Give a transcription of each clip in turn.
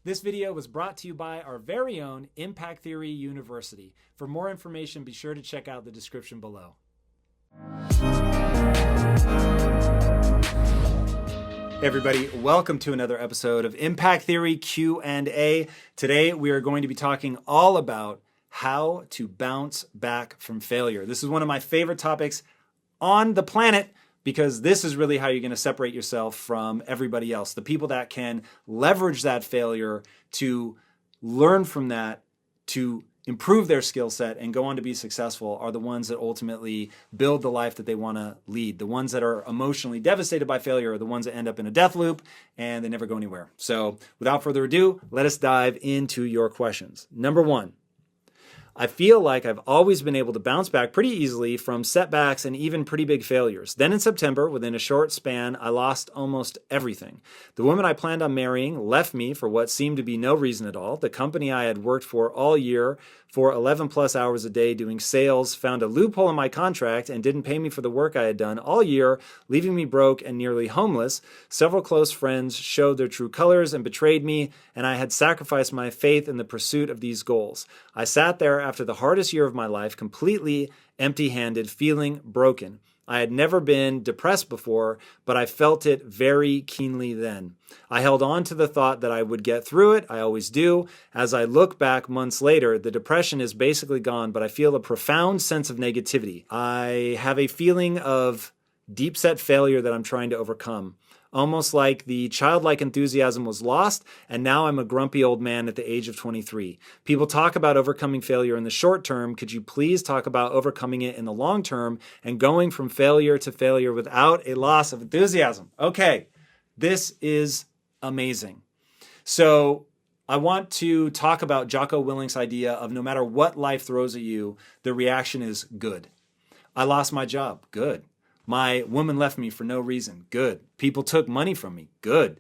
This video was brought to you by our very own Impact Theory University. For more information, be sure to check out the description below. Hey everybody, welcome to another episode of Impact Theory Q&A. Today we are going to be talking all about how to bounce back from failure. This is one of my favorite topics on the planet because this is really how you're going to separate yourself from everybody else. The people that can leverage that failure to learn from that, to improve their skill set and go on to be successful are the ones that ultimately build the life that they want to lead. The ones that are emotionally devastated by failure are the ones that end up in a death loop and they never go anywhere. So without further ado, let us dive into your questions. Number one, I feel like I've always been able to bounce back pretty easily from setbacks and even pretty big failures. Then in September, within a short span, I lost almost everything. The woman I planned on marrying left me for what seemed to be no reason at all. The company I had worked for all year for 11 plus hours a day doing sales found a loophole in my contract and didn't pay me for the work I had done all year, leaving me broke and nearly homeless. Several close friends showed their true colors and betrayed me, and I had sacrificed my faith in the pursuit of these goals. I sat there after the hardest year of my life, completely empty-handed, feeling broken. I had never been depressed before, but I felt it very keenly then. I held on to the thought that I would get through it. I always do. As I look back months later, the depression is basically gone, but I feel a profound sense of negativity. I have a feeling of deep-set failure that I'm trying to overcome. Almost like the childlike enthusiasm was lost, and now I'm a grumpy old man at the age of 23. People talk about overcoming failure in the short term. Could you please talk about overcoming it in the long term and going from failure to failure without a loss of enthusiasm? Okay, this is amazing. So I want to talk about Jocko Willink's idea of no matter what life throws at you, the reaction is good. I lost my job. Good. My woman left me for no reason. Good. People took money from me. Good.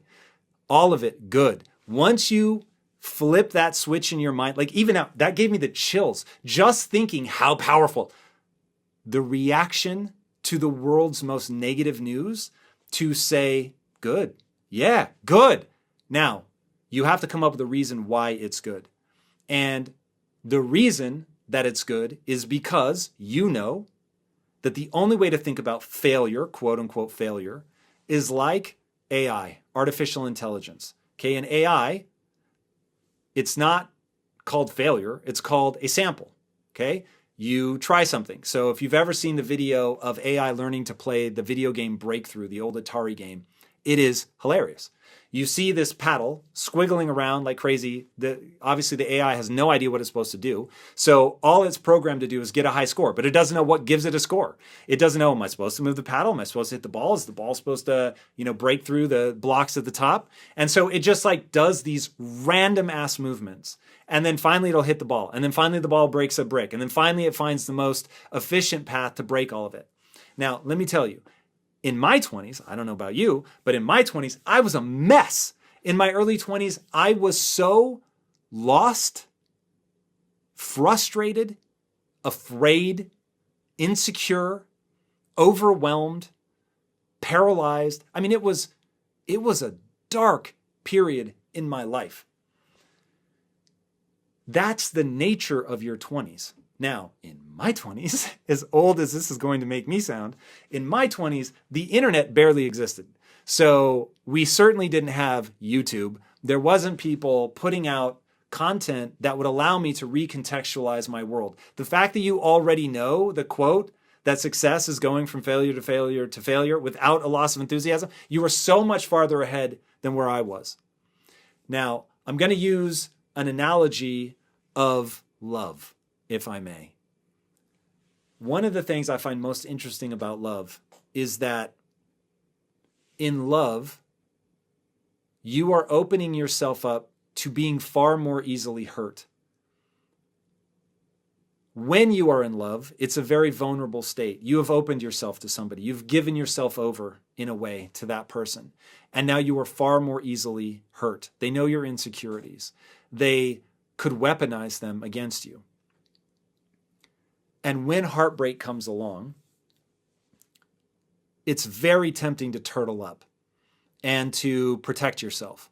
All of it, good. Once you flip that switch in your mind, like even now, that gave me the chills. Just thinking how powerful. The reaction to the world's most negative news to say, good. Yeah, good. Now, you have to come up with a reason why it's good. And the reason that it's good is because you know that the only way to think about failure, quote unquote failure, is like AI, artificial intelligence. Okay, in AI, it's not called failure, it's called a sample. Okay, you try something. So if you've ever seen the video of AI learning to play the video game Breakthrough, the old Atari game, it is hilarious. You see this paddle squiggling around like crazy. Obviously, the AI has no idea what it's supposed to do. So all it's programmed to do is get a high score, but it doesn't know what gives it a score. It doesn't know, am I supposed to move the paddle? Am I supposed to hit the ball? Is the ball supposed to, break through the blocks at the top? And so it just like does these random ass movements. And then finally it'll hit the ball. And then finally the ball breaks a brick. And then finally it finds the most efficient path to break all of it. Now, let me tell you, in my 20s, I don't know about you, but in my 20s, I was a mess. In my early 20s, I was so lost, frustrated, afraid, insecure, overwhelmed, paralyzed. I mean, it was a dark period in my life. That's the nature of your 20s. Now, in my 20s, as old as this is going to make me sound, in my 20s, the internet barely existed. So we certainly didn't have YouTube. There wasn't people putting out content that would allow me to recontextualize my world. The fact that you already know the quote that success is going from failure to failure to failure without a loss of enthusiasm, you were so much farther ahead than where I was. Now, I'm going to use an analogy of love, if I may. One of the things I find most interesting about love is that in love, you are opening yourself up to being far more easily hurt. When you are in love, it's a very vulnerable state. You have opened yourself to somebody. You've given yourself over in a way to that person. And now you are far more easily hurt. They know your insecurities. They could weaponize them against you. And when heartbreak comes along, it's very tempting to turtle up and to protect yourself.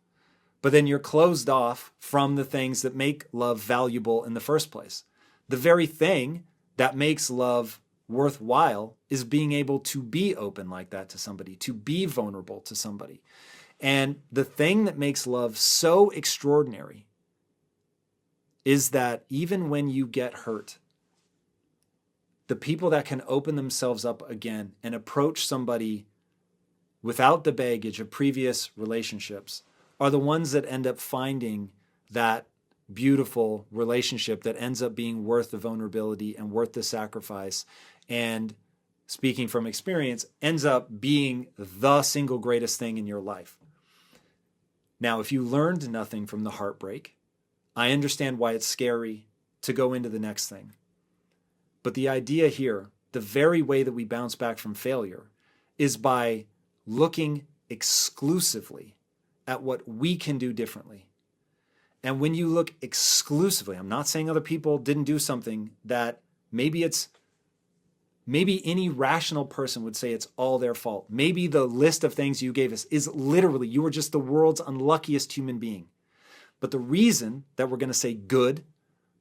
but then you're closed off from the things that make love valuable in the first place. The very thing that makes love worthwhile is being able to be open like that to somebody, to be vulnerable to somebody. And the thing that makes love so extraordinary is that even when you get hurt, the people that can open themselves up again and approach somebody without the baggage of previous relationships are the ones that end up finding that beautiful relationship that ends up being worth the vulnerability and worth the sacrifice. And speaking from experience, ends up being the single greatest thing in your life. Now, if you learned nothing from the heartbreak, I understand why it's scary to go into the next thing. But the idea here, the very way that we bounce back from failure, is by looking exclusively at what we can do differently. And when you look exclusively, I'm not saying other people didn't do something that maybe any rational person would say it's all their fault. Maybe the list of things you gave us is literally, you were just the world's unluckiest human being. But the reason that we're going to say good,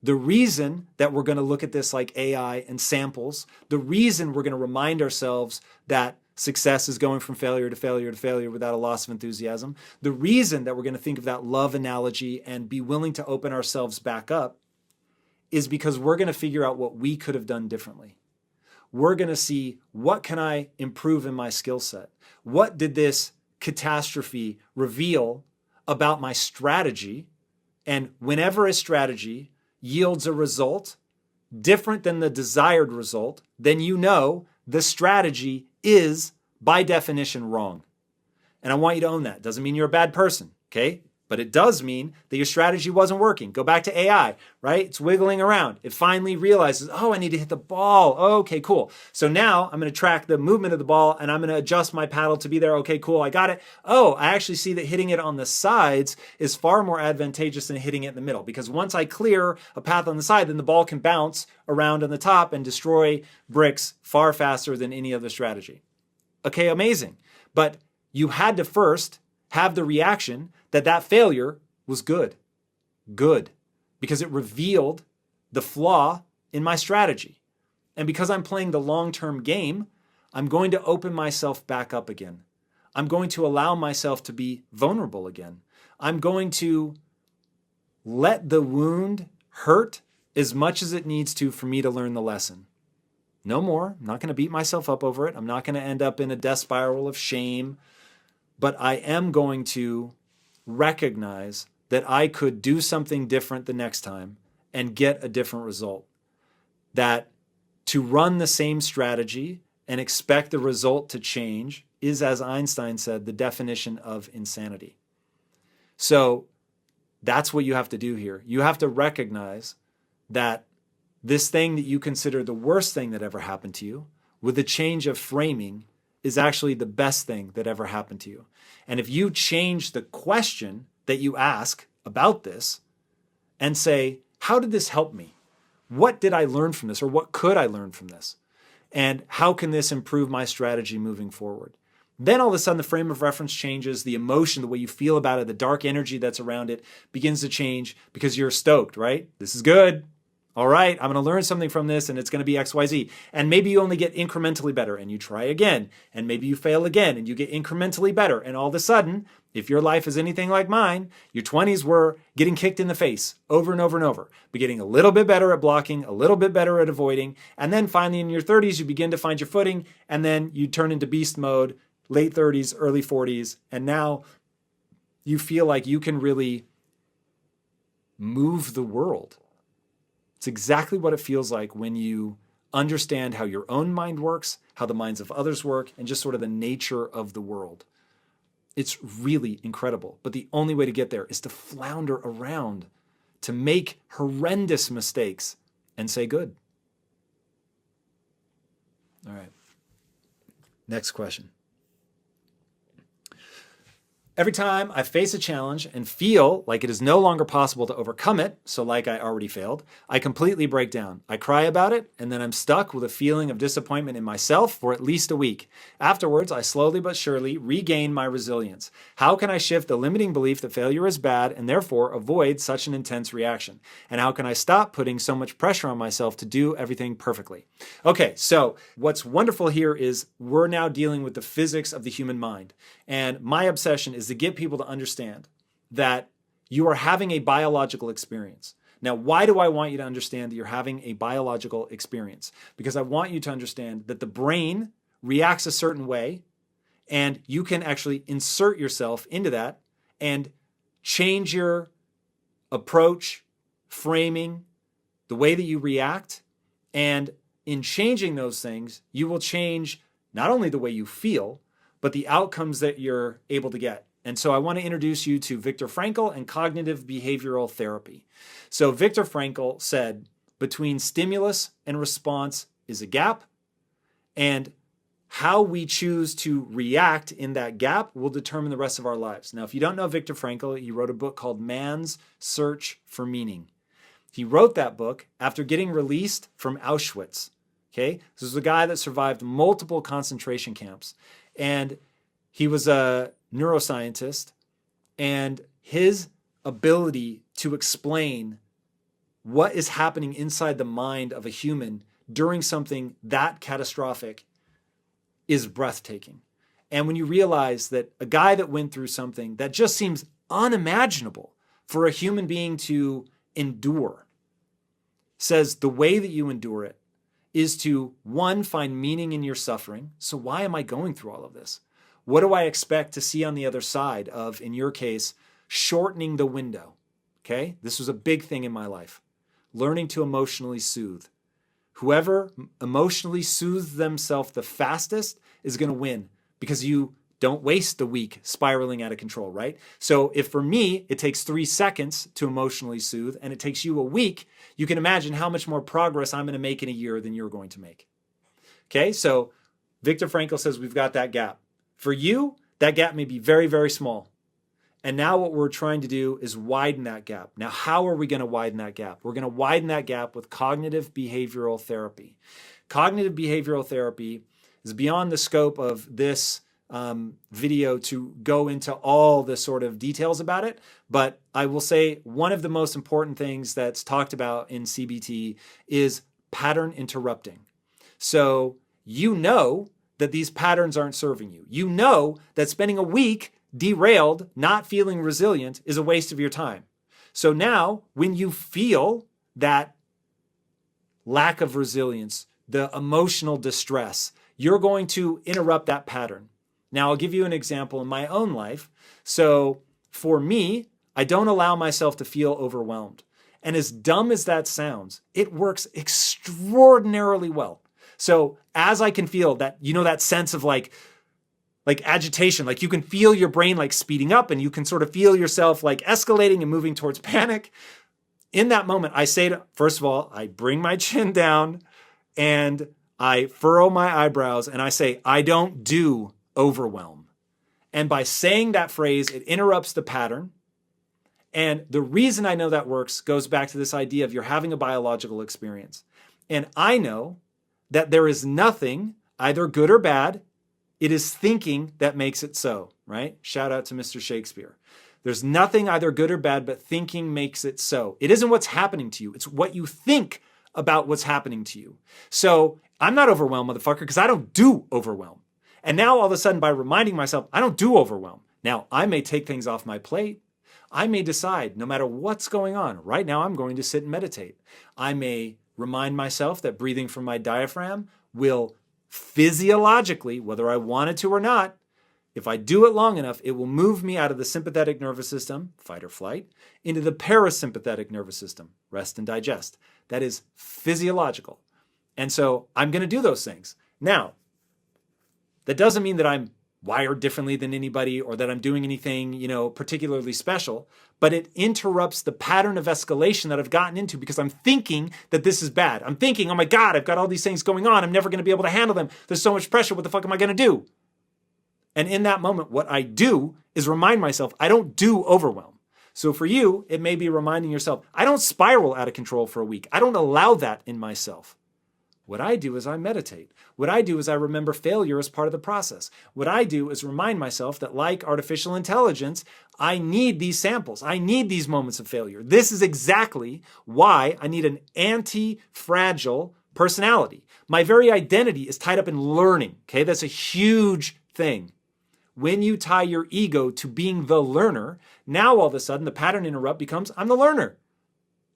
the reason that we're going to look at this like AI and samples, the reason we're going to remind ourselves that success is going from failure to failure to failure without a loss of enthusiasm, the reason that we're going to think of that love analogy and be willing to open ourselves back up is because we're going to figure out what we could have done differently. We're going to see, what can I improve in my skill set? What did this catastrophe reveal about my strategy? And whenever a strategy yields a result different than the desired result, then you know the strategy is, by definition, wrong. And I want you to own that. Doesn't mean you're a bad person, okay? But it does mean that your strategy wasn't working. Go back to AI, right? It's wiggling around. It finally realizes, oh, I need to hit the ball. Oh, okay, cool. So now I'm going to track the movement of the ball and I'm going to adjust my paddle to be there. Okay, cool. I got it. Oh, I actually see that hitting it on the sides is far more advantageous than hitting it in the middle, because once I clear a path on the side, then the ball can bounce around on the top and destroy bricks far faster than any other strategy. Okay, amazing. But you had to first have the reaction that failure was good, because it revealed the flaw in my strategy. And because I'm playing the long-term game, I'm going to open myself back up again. I'm going to allow myself to be vulnerable again. I'm going to let the wound hurt as much as it needs to for me to learn the lesson. No more. I'm not going to beat myself up over it. I'm not going to end up in a death spiral of shame. But I am going to recognize that I could do something different the next time and get a different result. That to run the same strategy and expect the result to change is, as Einstein said, the definition of insanity. So that's what you have to do here. You have to recognize that this thing that you consider the worst thing that ever happened to you, with a change of framing, is actually the best thing that ever happened to you. And if you change the question that you ask about this and say, how did this help me? What did I learn from this? Or what could I learn from this? And how can this improve my strategy moving forward? Then all of a sudden the frame of reference changes, the emotion, the way you feel about it, the dark energy that's around it begins to change because you're stoked, right? This is good. All right, I'm going to learn something from this and it's going to be X, Y, Z. And maybe you only get incrementally better and you try again. And maybe you fail again and you get incrementally better. And all of a sudden, if your life is anything like mine, your 20s were getting kicked in the face over and over and over, but getting a little bit better at blocking, a little bit better at avoiding. And then finally in your 30s, you begin to find your footing and then you turn into beast mode, late 30s, early 40s. And now you feel like you can really move the world. It's exactly what it feels like when you understand how your own mind works, how the minds of others work, and just sort of the nature of the world. It's really incredible. But the only way to get there is to flounder around, to make horrendous mistakes and say good. All right. Next question. Every time I face a challenge and feel like it is no longer possible to overcome it, so like I already failed, I completely break down. I cry about it, and then I'm stuck with a feeling of disappointment in myself for at least a week. Afterwards, I slowly but surely regain my resilience. How can I shift the limiting belief that failure is bad and therefore avoid such an intense reaction? And how can I stop putting so much pressure on myself to do everything perfectly? Okay, so what's wonderful here is we're now dealing with the physics of the human mind. And my obsession is to get people to understand that you are having a biological experience. Now, why do I want you to understand that you're having a biological experience? Because I want you to understand that the brain reacts a certain way, and you can actually insert yourself into that and change your approach, framing, the way that you react. And in changing those things, you will change not only the way you feel, but the outcomes that you're able to get. And so I want to introduce you to Viktor Frankl and cognitive behavioral therapy. So Viktor Frankl said, between stimulus and response is a gap, and how we choose to react in that gap will determine the rest of our lives. Now, if you don't know Viktor Frankl, he wrote a book called Man's Search for Meaning. He wrote that book after getting released from Auschwitz. Okay, this was a guy that survived multiple concentration camps. And he was a neuroscientist, and his ability to explain what is happening inside the mind of a human during something that catastrophic is breathtaking. And when you realize that a guy that went through something that just seems unimaginable for a human being to endure, says the way that you endure it is to, one, find meaning in your suffering. So why am I going through all of this? What do I expect to see on the other side of, in your case, shortening the window? Okay, this was a big thing in my life. Learning to emotionally soothe. Whoever emotionally soothes themselves the fastest is going to win, because you don't waste the week spiraling out of control, right? So if for me, it takes 3 seconds to emotionally soothe and it takes you a week, you can imagine how much more progress I'm going to make in a year than you're going to make. Okay, so Viktor Frankl says we've got that gap. For you, that gap may be very, very small. And now what we're trying to do is widen that gap. Now, how are we going to widen that gap? We're going to widen that gap with cognitive behavioral therapy. Cognitive behavioral therapy is beyond the scope of this video to go into all the sort of details about it. But I will say one of the most important things that's talked about in CBT is pattern interrupting. So you know that these patterns aren't serving you. You know that spending a week derailed, not feeling resilient, is a waste of your time. So now when you feel that lack of resilience, the emotional distress, you're going to interrupt that pattern. Now, I'll give you an example in my own life. So for me, I don't allow myself to feel overwhelmed. And as dumb as that sounds, it works extraordinarily well. So as I can feel that, that sense of like agitation, like you can feel your brain like speeding up and you can sort of feel yourself like escalating and moving towards panic. In that moment, I say first of all, I bring my chin down and I furrow my eyebrows and I say, I don't do overwhelm. And by saying that phrase, it interrupts the pattern. And the reason I know that works goes back to this idea of you're having a biological experience. And I know that there is nothing, either good or bad, it is thinking that makes it so, right? Shout out to Mr. Shakespeare. There's nothing either good or bad, but thinking makes it so. It isn't what's happening to you. It's what you think about what's happening to you. So I'm not overwhelmed, motherfucker, because I don't do overwhelm. And now all of a sudden, by reminding myself, I don't do overwhelm. Now, I may take things off my plate. I may decide, no matter what's going on, right now I'm going to sit and meditate. I may remind myself that breathing from my diaphragm will physiologically, whether I wanted to or not, if I do it long enough, it will move me out of the sympathetic nervous system, fight or flight, into the parasympathetic nervous system, rest and digest. That is physiological. And so I'm going to do those things. Now, that doesn't mean that I'm wired differently than anybody or that I'm doing anything, particularly special, but it interrupts the pattern of escalation that I've gotten into because I'm thinking that this is bad. I'm thinking, oh my God, I've got all these things going on. I'm never going to be able to handle them. There's so much pressure. What the fuck am I going to do? And in that moment, what I do is remind myself, I don't do overwhelm. So for you, it may be reminding yourself, I don't spiral out of control for a week. I don't allow that in myself. What I do is I meditate. What I do is I remember failure as part of the process. What I do is remind myself that, like artificial intelligence, I need these samples. I need these moments of failure. This is exactly why I need an anti-fragile personality. My very identity is tied up in learning. Okay, that's a huge thing. When you tie your ego to being the learner, now all of a sudden the pattern interrupt becomes, I'm the learner.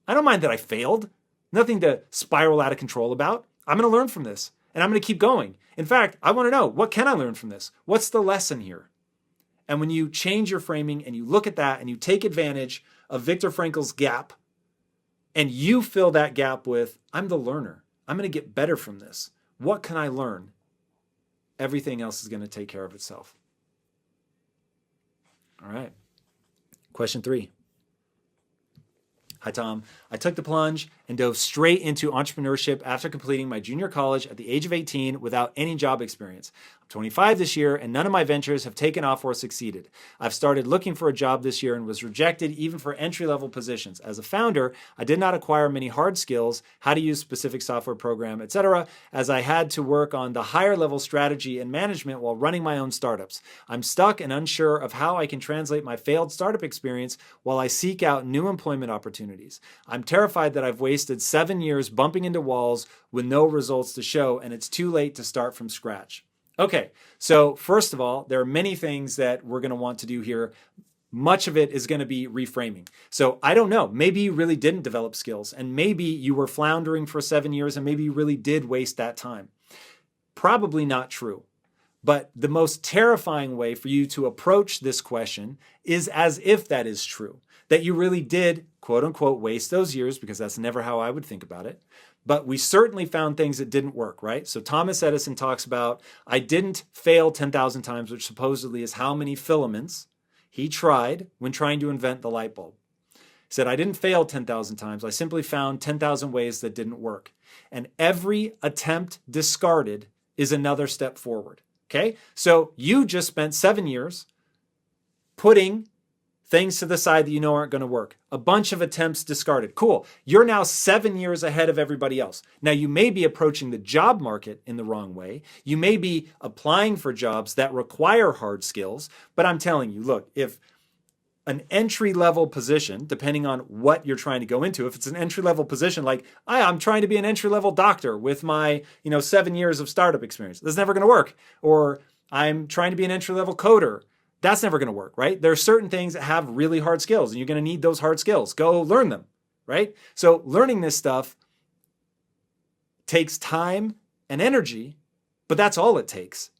I don't mind that I failed. Nothing to spiral out of control about. I'm going to learn from this, and I'm going to keep going. In fact, I want to know, what can I learn from this? What's the lesson here? And when you change your framing and you look at that and you take advantage of Viktor Frankl's gap and you fill that gap with, I'm the learner. I'm going to get better from this. What can I learn? Everything else is going to take care of itself. All right. Question 3. Hi, Tom. I took the plunge and dove straight into entrepreneurship after completing my junior college at the age of 18 without any job experience. I'm 25 this year, and none of my ventures have taken off or succeeded. I've started looking for a job this year and was rejected even for entry-level positions. As a founder, I did not acquire many hard skills, how to use specific software program, etc., as I had to work on the higher-level strategy and management while running my own startups. I'm stuck and unsure of how I can translate my failed startup experience while I seek out new employment opportunities. I'm terrified that I've wasted 7 years bumping into walls with no results to show, and it's too late to start from scratch. Okay, so first of all, there are many things that we're going to want to do here. Much of it is going to be reframing. So I don't know, maybe you really didn't develop skills, and maybe you were floundering for 7 years, and maybe you really did waste that time. Probably not true. But the most terrifying way for you to approach this question is as if that is true, that you really did, quote unquote, waste those years, because that's never how I would think about it. But we certainly found things that didn't work, right? So Thomas Edison talks about, I didn't fail 10,000 times, which supposedly is how many filaments he tried when trying to invent the light bulb. He said, I didn't fail 10,000 times. I simply found 10,000 ways that didn't work. And every attempt discarded is another step forward. Okay, so you just spent 7 years putting things to the side that you know aren't going to work. A bunch of attempts discarded. Cool. You're now 7 years ahead of everybody else. Now, you may be approaching the job market in the wrong way. You may be applying for jobs that require hard skills. But I'm telling you, look, if an entry-level position, depending on what you're trying to go into, if it's an entry-level position like, I'm trying to be an entry-level doctor with my 7 years of startup experience, that's never going to work. Or I'm trying to be an entry-level coder. That's never going to work, right? There are certain things that have really hard skills, and you're going to need those hard skills. Go learn them, right? So learning this stuff takes time and energy, but that's all it takes,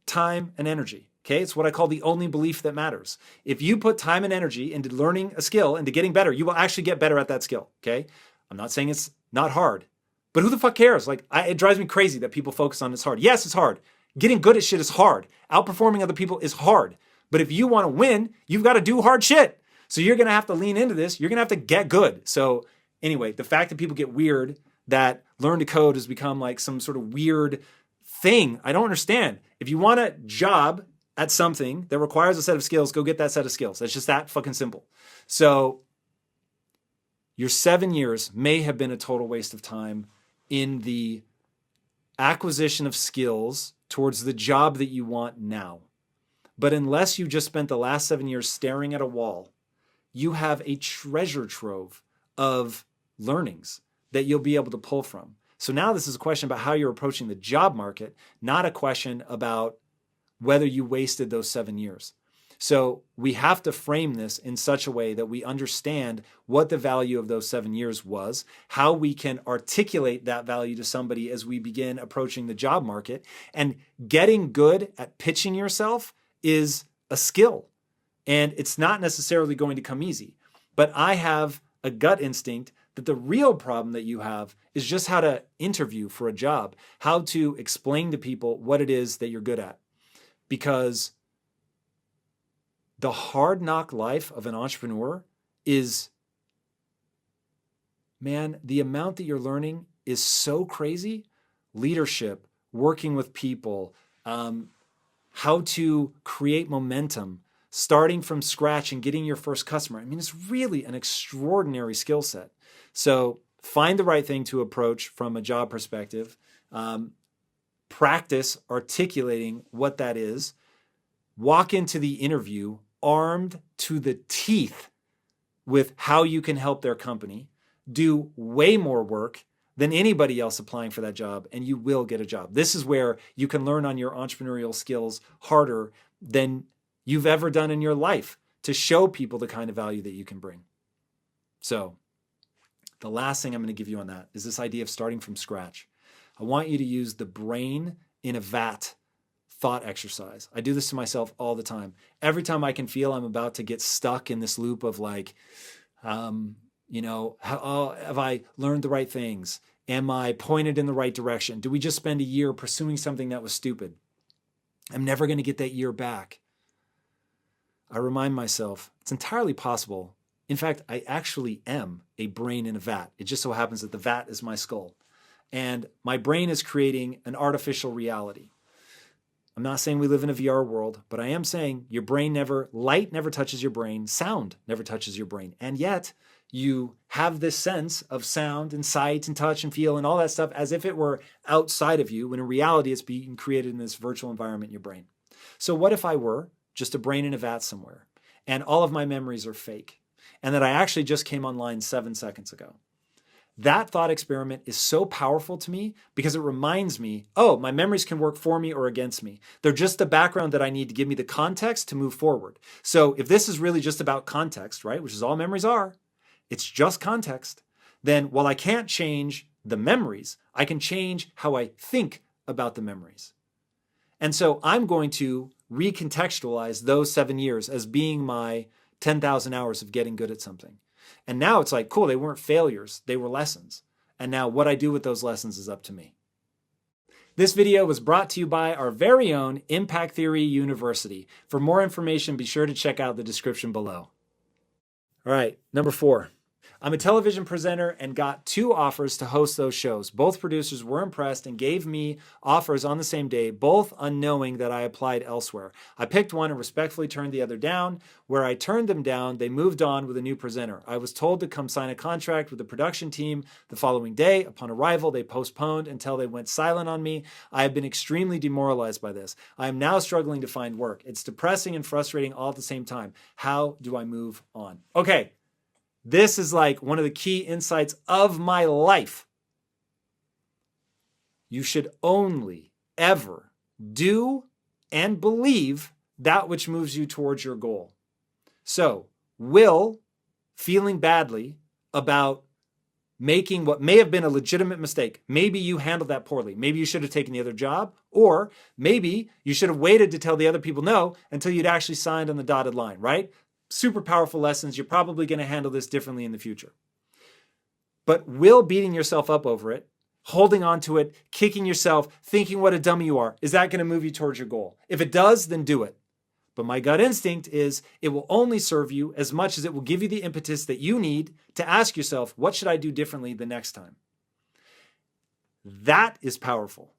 time and energy. Okay, it's what I call the only belief that matters. If you put time and energy into learning a skill, into getting better, you will actually get better at that skill, okay? I'm not saying it's not hard, but who the fuck cares? It drives me crazy that people focus on it's hard. Yes, it's hard. Getting good at shit is hard. Outperforming other people is hard. But if you want to win, you've got to do hard shit. So you're going to have to lean into this. You're going to have to get good. So anyway, the fact that people get weird, that learn to code has become like some sort of weird thing, I don't understand. If you want a job at something that requires a set of skills, go get that set of skills. That's just that fucking simple. So your 7 years may have been a total waste of time in the acquisition of skills towards the job that you want now. But unless you just spent the last 7 years staring at a wall, you have a treasure trove of learnings that you'll be able to pull from. So now this is a question about how you're approaching the job market, not a question about whether you wasted those 7 years. So we have to frame this in such a way that we understand what the value of those 7 years was, how we can articulate that value to somebody as we begin approaching the job market. And getting good at pitching yourself is a skill, and it's not necessarily going to come easy. But I have a gut instinct that the real problem that you have is just how to interview for a job, how to explain to people what it is that you're good at. Because the hard knock life of an entrepreneur is, man, the amount that you're learning is so crazy. Leadership, working with people, how to create momentum, starting from scratch and getting your first customer. I mean, it's really an extraordinary skill set. So find the right thing to approach from a job perspective. Practice articulating what that is. Walk into the interview armed to the teeth with how you can help their company. Do way more work than anybody else applying for that job, and you will get a job. This is where you can learn on your entrepreneurial skills harder than you've ever done in your life to show people the kind of value that you can bring. So the last thing I'm going to give you on that is this idea of starting from scratch. I want you to use the brain in a vat thought exercise. I do this to myself all the time. Every time I can feel I'm about to get stuck in this loop of like, have I learned the right things? Am I pointed in the right direction? Do we just spend a year pursuing something that was stupid? I'm never going to get that year back. I remind myself it's entirely possible. In fact, I actually am a brain in a vat. It just so happens that the vat is my skull. And my brain is creating an artificial reality. I'm not saying we live in a VR world, but I am saying light never touches your brain, sound never touches your brain. And yet you have this sense of sound and sight and touch and feel and all that stuff as if it were outside of you, when in reality it's being created in this virtual environment in your brain. So what if I were just a brain in a vat somewhere and all of my memories are fake and that I actually just came online 7 seconds ago? That thought experiment is so powerful to me because it reminds me, oh, my memories can work for me or against me. They're just the background that I need to give me the context to move forward. So if this is really just about context, right, which is all memories are, it's just context, then while I can't change the memories, I can change how I think about the memories. And so I'm going to recontextualize those 7 years as being my 10,000 hours of getting good at something. And now it's like, cool, they weren't failures, they were lessons. And now what I do with those lessons is up to me. This video was brought to you by our very own Impact Theory University. For more information, be sure to check out the description below. All right, number 4. I'm a television presenter and got 2 offers to host those shows. Both producers were impressed and gave me offers on the same day, both unknowing that I applied elsewhere. I picked one and respectfully turned the other down. Where I turned them down, they moved on with a new presenter. I was told to come sign a contract with the production team the following day. Upon arrival, they postponed until they went silent on me. I have been extremely demoralized by this. I am now struggling to find work. It's depressing and frustrating all at the same time. How do I move on? Okay. This is like one of the key insights of my life. You should only ever do and believe that which moves you towards your goal. So, will feeling badly about making what may have been a legitimate mistake, maybe you handled that poorly, maybe you should have taken the other job, or maybe you should have waited to tell the other people no until you'd actually signed on the dotted line, right? Super powerful lessons. You're probably going to handle this differently in the future. But will beating yourself up over it, holding on to it, kicking yourself, thinking what a dummy you are, is that going to move you towards your goal? If it does, then do it. But my gut instinct is it will only serve you as much as it will give you the impetus that you need to ask yourself, what should I do differently the next time? That is powerful.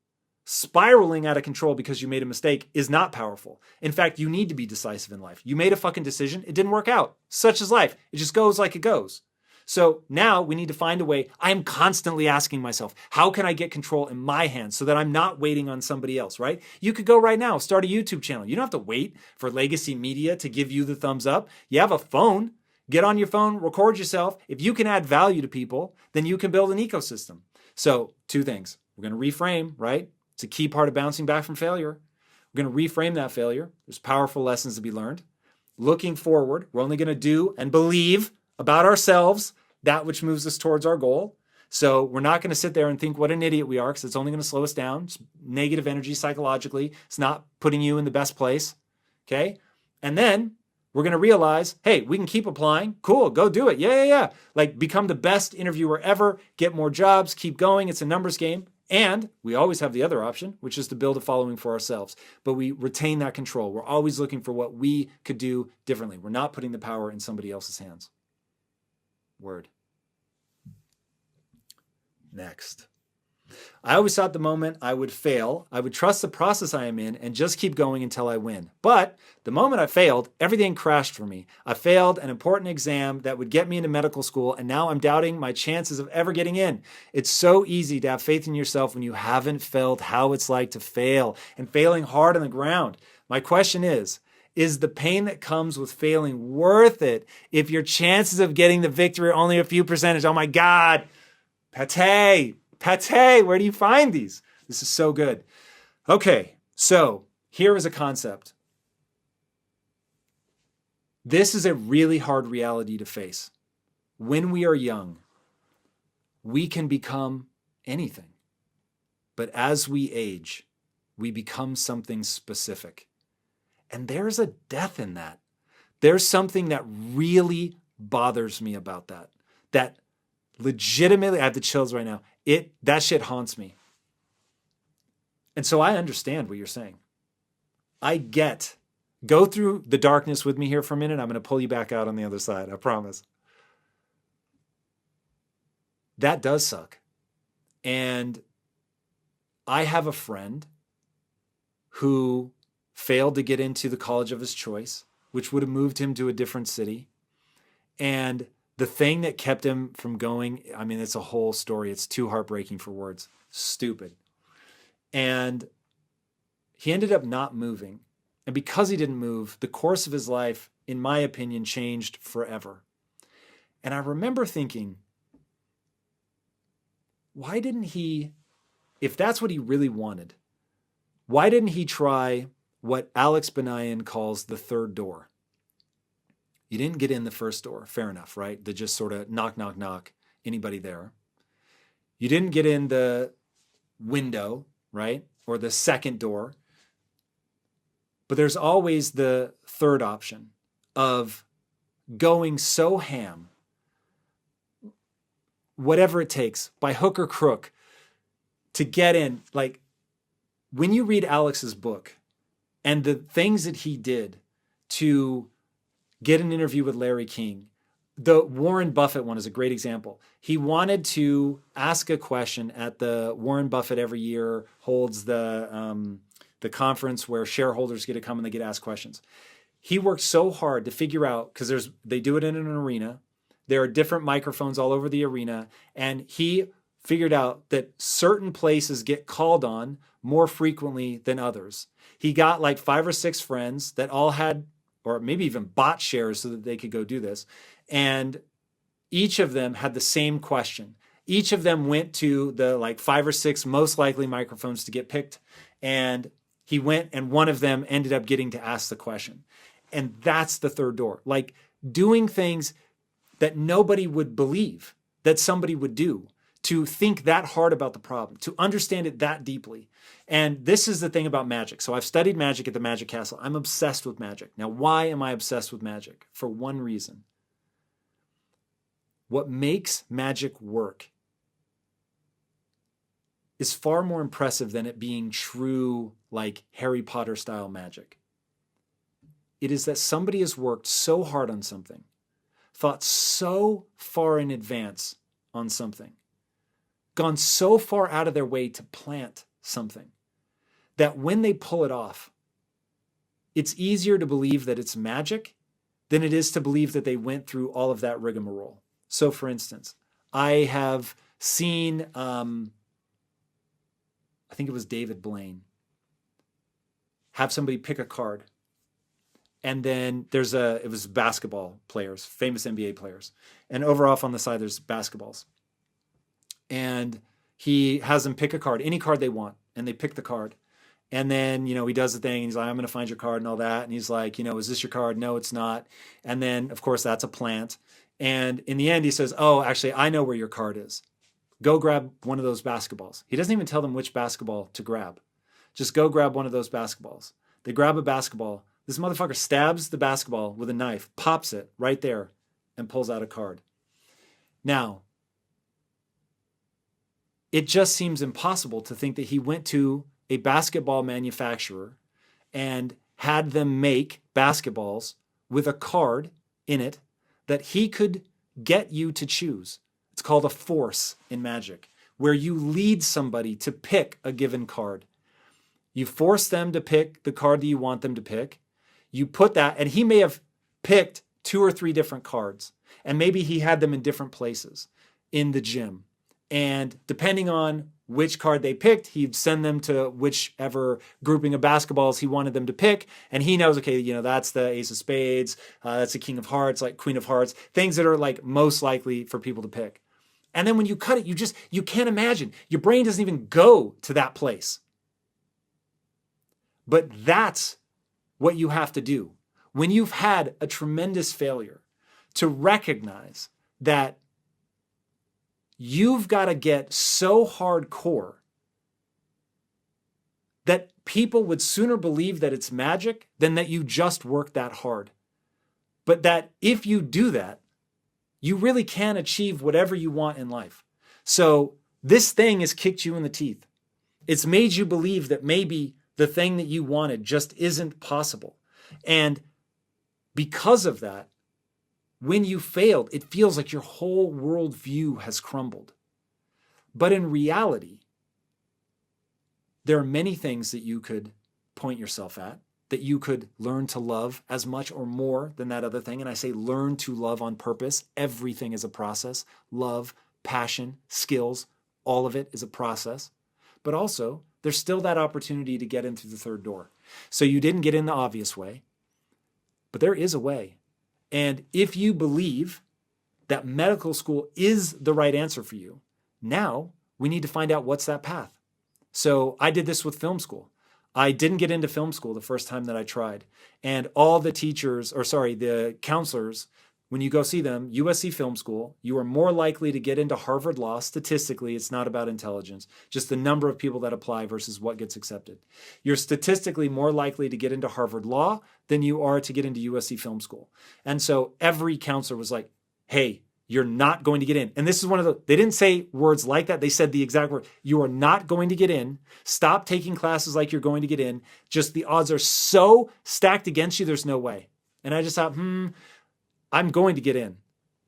Spiraling out of control because you made a mistake is not powerful. In fact, you need to be decisive in life. You made a fucking decision. It didn't work out. Such is life. It just goes like it goes. So now we need to find a way. I'm constantly asking myself, how can I get control in my hands so that I'm not waiting on somebody else, right? You could go right now, start a YouTube channel. You don't have to wait for legacy media to give you the thumbs up. You have a phone. Get on your phone, record yourself. If you can add value to people, then you can build an ecosystem. So 2 things. We're going to reframe, right? It's a key part of bouncing back from failure. We're going to reframe that failure. There's powerful lessons to be learned. Looking forward, we're only going to do and believe about ourselves that which moves us towards our goal. So we're not going to sit there and think what an idiot we are, because it's only going to slow us down. It's negative energy psychologically. It's not putting you in the best place. Okay? And then we're going to realize, hey, we can keep applying. Cool, go do it. Yeah. Like become the best interviewer ever, get more jobs, keep going. It's a numbers game. And we always have the other option, which is to build a following for ourselves. But we retain that control. We're always looking for what we could do differently. We're not putting the power in somebody else's hands. Word. Next. I always thought the moment I would fail, I would trust the process I am in and just keep going until I win. But the moment I failed, everything crashed for me. I failed an important exam that would get me into medical school, and now I'm doubting my chances of ever getting in. It's so easy to have faith in yourself when you haven't felt how it's like to fail, and failing hard on the ground. My question is the pain that comes with failing worth it if your chances of getting the victory are only a few percentage? Oh my God. Pate, where do you find these? This is so good. Okay, so here is a concept. This is a really hard reality to face. When we are young, we can become anything. But as we age, we become something specific. And there's a death in that. There's something that really bothers me about that. That legitimately, I have the chills right now. That shit haunts me. And so I understand what you're saying. Go through the darkness with me here for a minute. I'm going to pull you back out on the other side. I promise. That does suck. And I have a friend who failed to get into the college of his choice, which would have moved him to a different city. And the thing that kept him from going, I mean, it's a whole story. It's too heartbreaking for words. Stupid. And he ended up not moving. And because he didn't move, the course of his life, in my opinion, changed forever. And I remember thinking, why didn't he, if that's what he really wanted, why didn't he try what Alex Benayan calls the third door? You didn't get in the first door. Fair enough, right? The just sort of knock, knock, knock. Anybody there? You didn't get in the window, right? Or the second door. But there's always the third option of going so ham, whatever it takes, by hook or crook, to get in. Like, when you read Alex's book and the things that he did to get an interview with Larry King, the Warren Buffett one is a great example. He wanted to ask a question at the Warren Buffett every year holds the conference where shareholders get to come and they get asked questions. He worked so hard to figure out, because they do it in an arena. There are different microphones all over the arena. And he figured out that certain places get called on more frequently than others. He got like 5 or 6 friends that all had, or maybe even bought shares so that they could go do this. And each of them had the same question. Each of them went to the like 5 or 6 most likely microphones to get picked. And he went, and one of them ended up getting to ask the question. And that's the third door. Like, doing things that nobody would believe that somebody would do, to think that hard about the problem, to understand it that deeply. And this is the thing about magic. So I've studied magic at the Magic Castle. I'm obsessed with magic. Now, why am I obsessed with magic? For one reason. What makes magic work is far more impressive than it being true, like Harry Potter style magic. It is that somebody has worked so hard on something, thought so far in advance on something, gone so far out of their way to plant something, that when they pull it off, it's easier to believe that it's magic than it is to believe that they went through all of that rigmarole. So for instance, I have seen, I think it was David Blaine, have somebody pick a card. And then it was basketball players, famous NBA players. And over off on the side, there's basketballs. And he has them pick a card, any card they want. And they pick the card. And then, he does the thing. And he's like, I'm going to find your card and all that. And he's like, is this your card? No, it's not. And then, of course, that's a plant. And in the end, he says, oh, actually, I know where your card is. Go grab one of those basketballs. He doesn't even tell them which basketball to grab. Just go grab one of those basketballs. They grab a basketball. This motherfucker stabs the basketball with a knife, pops it right there, and pulls out a card. Now, it just seems impossible to think that he went to a basketball manufacturer and had them make basketballs with a card in it that he could get you to choose. It's called a force in magic. where you lead somebody to pick a given card. You force them to pick the card that you want them to pick. You put that, and he may have picked 2 or 3 different cards, and maybe he had them in different places in the gym. And depending on which card they picked, he'd send them to whichever grouping of basketballs he wanted them to pick. And he knows, okay, that's the ace of spades, that's the king of hearts, like queen of hearts, things that are like most likely for people to pick. And then when you cut it, you can't imagine. Your brain doesn't even go to that place. But that's what you have to do when you've had a tremendous failure, to recognize that you've got to get so hardcore that people would sooner believe that it's magic than that you just worked that hard. But that if you do that, you really can achieve whatever you want in life. So this thing has kicked you in the teeth. It's made you believe that maybe the thing that you wanted just isn't possible. And because of that, when you failed, it feels like your whole worldview has crumbled. But in reality, there are many things that you could point yourself at, that you could learn to love as much or more than that other thing. And I say learn to love on purpose. Everything is a process. Love, passion, skills, all of it is a process. But also, there's still that opportunity to get in through the third door. So you didn't get in the obvious way, but there is a way. And if you believe that medical school is the right answer for you, now we need to find out what's that path. So I did this with film school. I didn't get into film school the first time that I tried. And all the the counselors, when you go see them, USC Film School, you are more likely to get into Harvard Law. Statistically, it's not about intelligence, just the number of people that apply versus what gets accepted. You're statistically more likely to get into Harvard Law than you are to get into USC Film School. And so every counselor was like, hey, you're not going to get in. And this is they didn't say words like that. They said the exact word. You are not going to get in. Stop taking classes like you're going to get in. Just the odds are so stacked against you, there's no way. And I just thought, I'm going to get in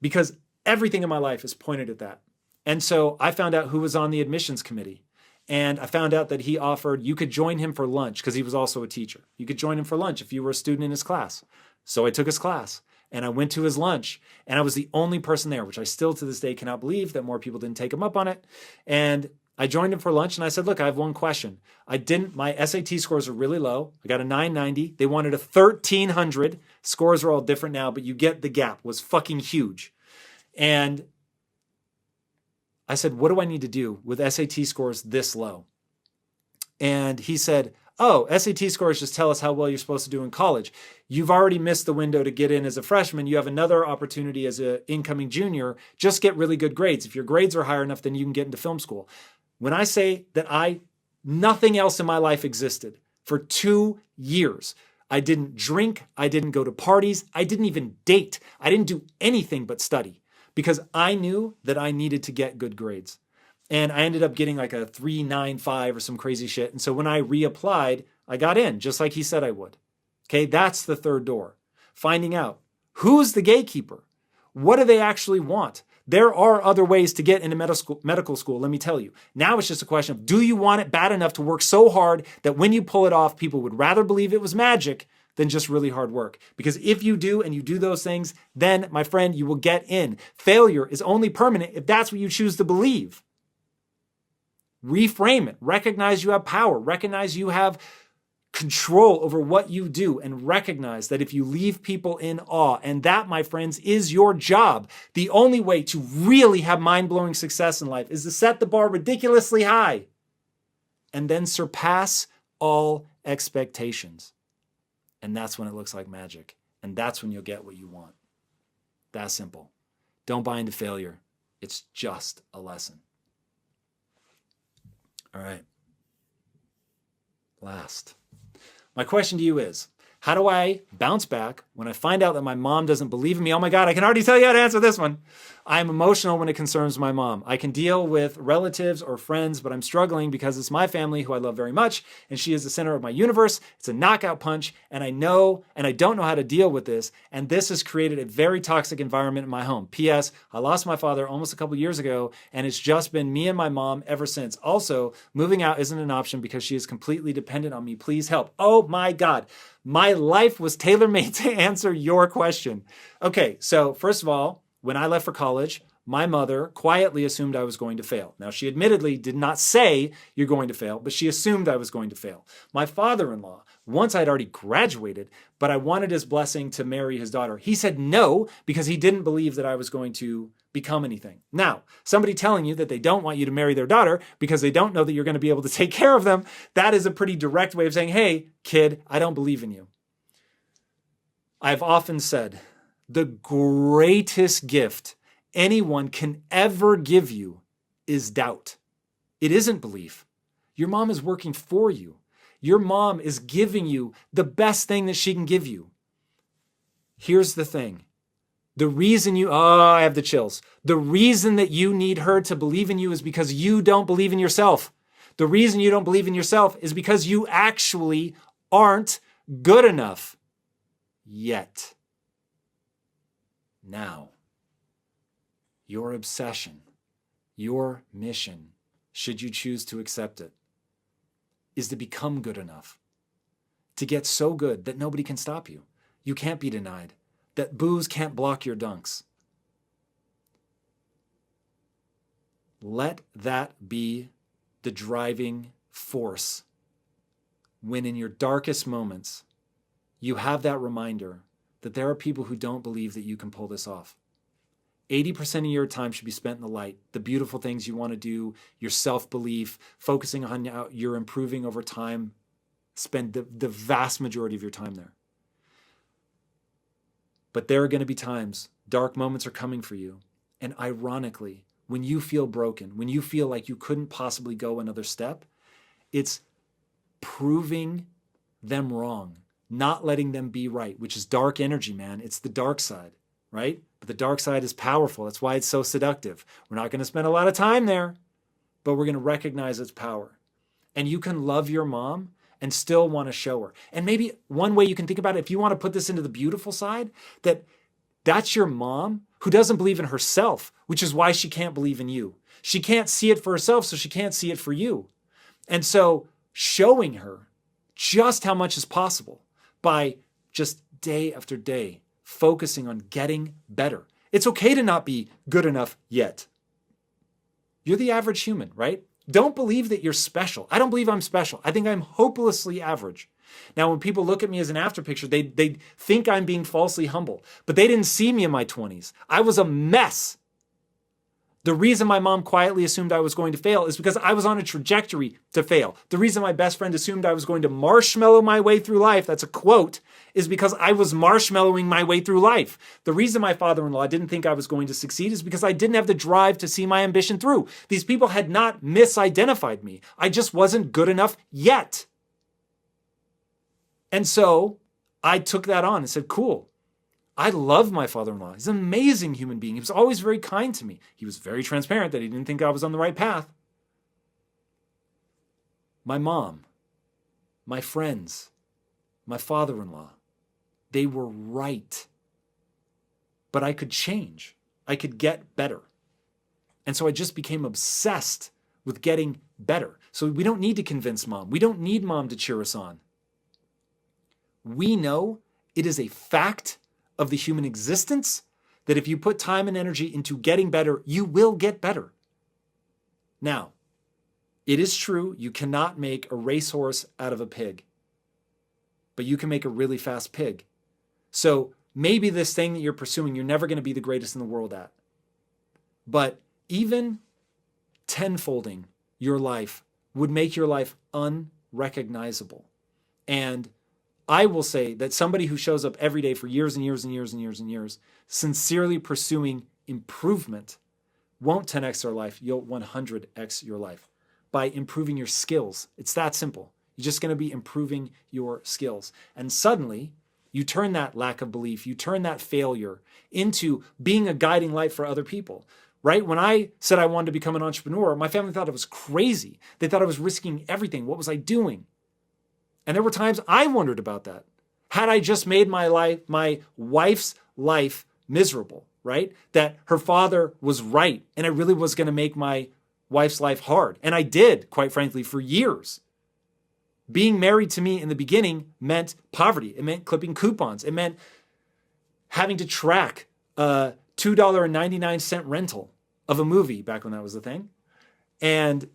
because everything in my life is pointed at that. And so I found out who was on the admissions committee. And I found out that he offered, you could join him for lunch because he was also a teacher. You could join him for lunch if you were a student in his class. So I took his class and I went to his lunch and I was the only person there, which I still to this day cannot believe that more people didn't take him up on it. And I joined him for lunch and I said, look, I have one question. My SAT scores are really low. I got a 990. They wanted a 1300. Scores are all different now, but you get the gap. It was fucking huge. And I said, what do I need to do with SAT scores this low? And he said, oh, SAT scores just tell us how well you're supposed to do in college. You've already missed the window to get in as a freshman. You have another opportunity as an incoming junior. Just get really good grades. If your grades are higher enough, then you can get into film school. When I say that nothing else in my life existed for 2 years. I didn't drink. I didn't go to parties. I didn't even date. I didn't do anything but study because I knew that I needed to get good grades. And I ended up getting like a 3.95 or some crazy shit. And so when I reapplied, I got in just like he said I would. Okay, that's the third door. Finding out who's the gatekeeper. What do they actually want? There are other ways to get into medical school, let me tell you. Now it's just a question of, do you want it bad enough to work so hard that when you pull it off, people would rather believe it was magic than just really hard work? Because if you do and you do those things, then, my friend, you will get in. Failure is only permanent if that's what you choose to believe. Reframe it. Recognize you have power. Recognize you have control over what you do, and recognize that if you leave people in awe, and that, my friends, is your job. The only way to really have mind-blowing success in life is to set the bar ridiculously high and then surpass all expectations. And that's when it looks like magic. And that's when you'll get what you want. That simple. Don't buy into failure. It's just a lesson. All right. Last. My question to you is, How do I bounce back when I find out that my mom doesn't believe in me? Oh my God, I can already tell you how to answer this one. I'm emotional when it concerns my mom. I can deal with relatives or friends, but I'm struggling because it's my family who I love very much, and she is the center of my universe. It's a knockout punch, and I don't know how to deal with this, and this has created a very toxic environment in my home. P.S. I lost my father almost a couple years ago, and it's just been me and my mom ever since. Also, moving out isn't an option because she is completely dependent on me. Please help. Oh my God. My life was tailor-made to answer your question. Okay, so first of all, when I left for college, my mother quietly assumed I was going to fail. Now, she admittedly did not say, "You're going to fail," but she assumed I was going to fail. My father-in-law, once I'd already graduated, but I wanted his blessing to marry his daughter, he said no because he didn't believe that I was going to become anything. Now, somebody telling you that they don't want you to marry their daughter because they don't know that you're going to be able to take care of them, that is a pretty direct way of saying, "Hey, kid, I don't believe in you." I've often said, the greatest gift anyone can ever give you is doubt. It isn't belief. Your mom is working for you. Your mom is giving you the best thing that she can give you. Here's the thing. I have the chills. The reason that you need her to believe in you is because you don't believe in yourself. The reason you don't believe in yourself is because you actually aren't good enough yet. Now, your obsession, your mission, should you choose to accept it, is to become good enough, to get so good that nobody can stop you. You can't be denied, that booze can't block your dunks. Let that be the driving force when in your darkest moments, you have that reminder that there are people who don't believe that you can pull this off. 80% of your time should be spent in the light, the beautiful things you want to do, your self-belief, focusing on how you're improving over time. Spend the vast majority of your time there. But there are going to be times, dark moments are coming for you. And ironically, when you feel broken, when you feel like you couldn't possibly go another step, it's proving them wrong, not letting them be right, which is dark energy, man. It's the dark side, right? But the dark side is powerful. That's why it's so seductive. We're not going to spend a lot of time there, but we're going to recognize its power. And you can love your mom and still want to show her. And maybe one way you can think about it, if you want to put this into the beautiful side, that's your mom who doesn't believe in herself, which is why she can't believe in you. She can't see it for herself, so she can't see it for you. And so showing her just how much is possible by just day after day focusing on getting better. It's okay to not be good enough yet. You're the average human, right? Don't believe that you're special. I don't believe I'm special. I think I'm hopelessly average. Now, when people look at me as an after picture, they think I'm being falsely humble, but they didn't see me in my 20s. I was a mess. The reason my mom quietly assumed I was going to fail is because I was on a trajectory to fail. The reason my best friend assumed I was going to marshmallow my way through life, that's a quote, is because I was marshmallowing my way through life. The reason my father-in-law didn't think I was going to succeed is because I didn't have the drive to see my ambition through. These people had not misidentified me. I just wasn't good enough yet. And so I took that on and said, cool. I love my father-in-law. He's an amazing human being. He was always very kind to me. He was very transparent that he didn't think I was on the right path. My mom, my friends, my father-in-law, they were right. But I could change. I could get better. And so I just became obsessed with getting better. So we don't need to convince mom. We don't need mom to cheer us on. We know it is a fact of the human existence that if you put time and energy into getting better, you will get better. Now, it is true you cannot make a racehorse out of a pig, but you can make a really fast pig. So maybe this thing that you're pursuing, you're never going to be the greatest in the world at. But even tenfolding your life would make your life unrecognizable. And I will say that somebody who shows up every day for years and years and years and years and years, sincerely pursuing improvement, won't 10x their life, you'll 100x your life by improving your skills. It's that simple. You're just going to be improving your skills. And suddenly, you turn that lack of belief, you turn that failure into being a guiding light for other people, right? When I said I wanted to become an entrepreneur, my family thought I was crazy. They thought I was risking everything. What was I doing? And there were times I wondered about that. Had I just made my wife's life miserable, right? That her father was right and it really was going to make my wife's life hard. And I did, quite frankly, for years. Being married to me in the beginning meant poverty. It meant clipping coupons. It meant having to track a $2.99 rental of a movie back when that was the thing. And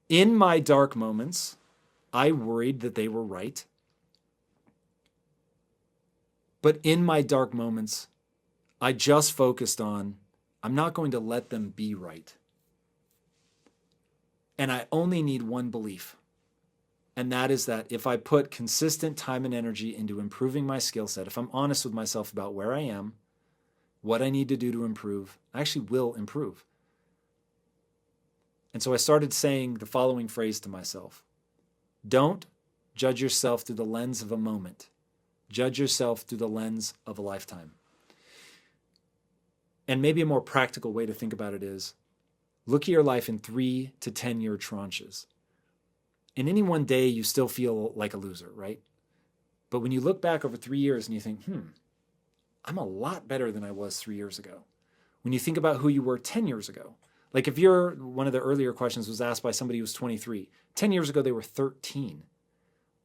in my dark moments, I worried that they were right. But in my dark moments, I just focused on, I'm not going to let them be right. And I only need one belief. And that is that if I put consistent time and energy into improving my skill set, if I'm honest with myself about where I am, what I need to do to improve, I actually will improve. And so I started saying the following phrase to myself. Don't judge yourself through the lens of a moment. Judge yourself through the lens of a lifetime. And maybe a more practical way to think about it is, look at your life in 3 to 10 year tranches. In any one day, you still feel like a loser, right? But when you look back over 3 years and you think, I'm a lot better than I was 3 years ago. When you think about who you were 10 years ago, like if one of the earlier questions was asked by somebody who was 23, 10 years ago, they were 13.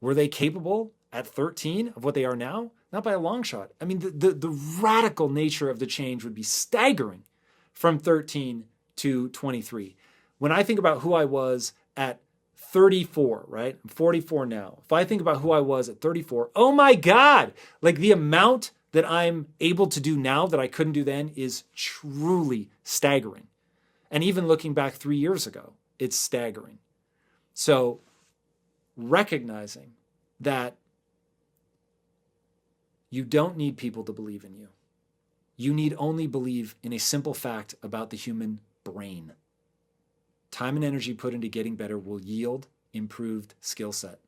Were they capable at 13 of what they are now? Not by a long shot. I mean, the radical nature of the change would be staggering from 13 to 23. When I think about who I was at 34, right? I'm 44 now. If I think about who I was at 34, oh my God, like the amount that I'm able to do now that I couldn't do then is truly staggering. And even looking back 3 years ago, it's staggering. So recognizing that you don't need people to believe in you. You need only believe in a simple fact about the human brain. Time and energy put into getting better will yield improved skill set.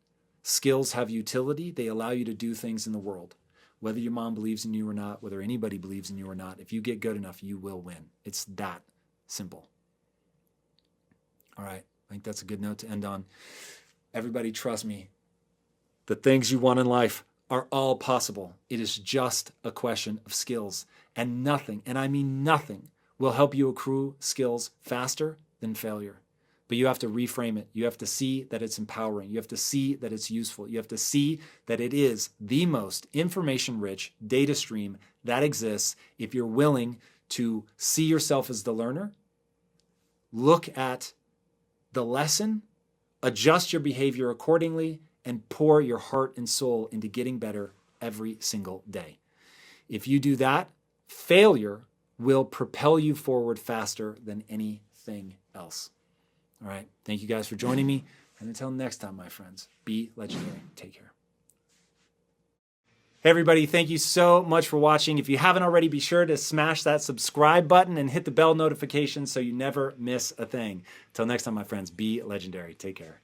Skills have utility. They allow you to do things in the world. Whether your mom believes in you or not, whether anybody believes in you or not, if you get good enough, you will win. It's that simple. All right, I think that's a good note to end on. Everybody, trust me. The things you want in life are all possible. It is just a question of skills. And nothing, and I mean nothing, will help you accrue skills faster than failure. But you have to reframe it. You have to see that it's empowering. You have to see that it's useful. You have to see that it is the most information-rich data stream that exists if you're willing to see yourself as the learner, look at the lesson, adjust your behavior accordingly, and pour your heart and soul into getting better every single day. If you do that, failure will propel you forward faster than anything else. All right. Thank you guys for joining me. And until next time, my friends, be legendary. Take care. Hey, everybody. Thank you so much for watching. If you haven't already, be sure to smash that subscribe button and hit the bell notification so you never miss a thing. Until next time, my friends, be legendary. Take care.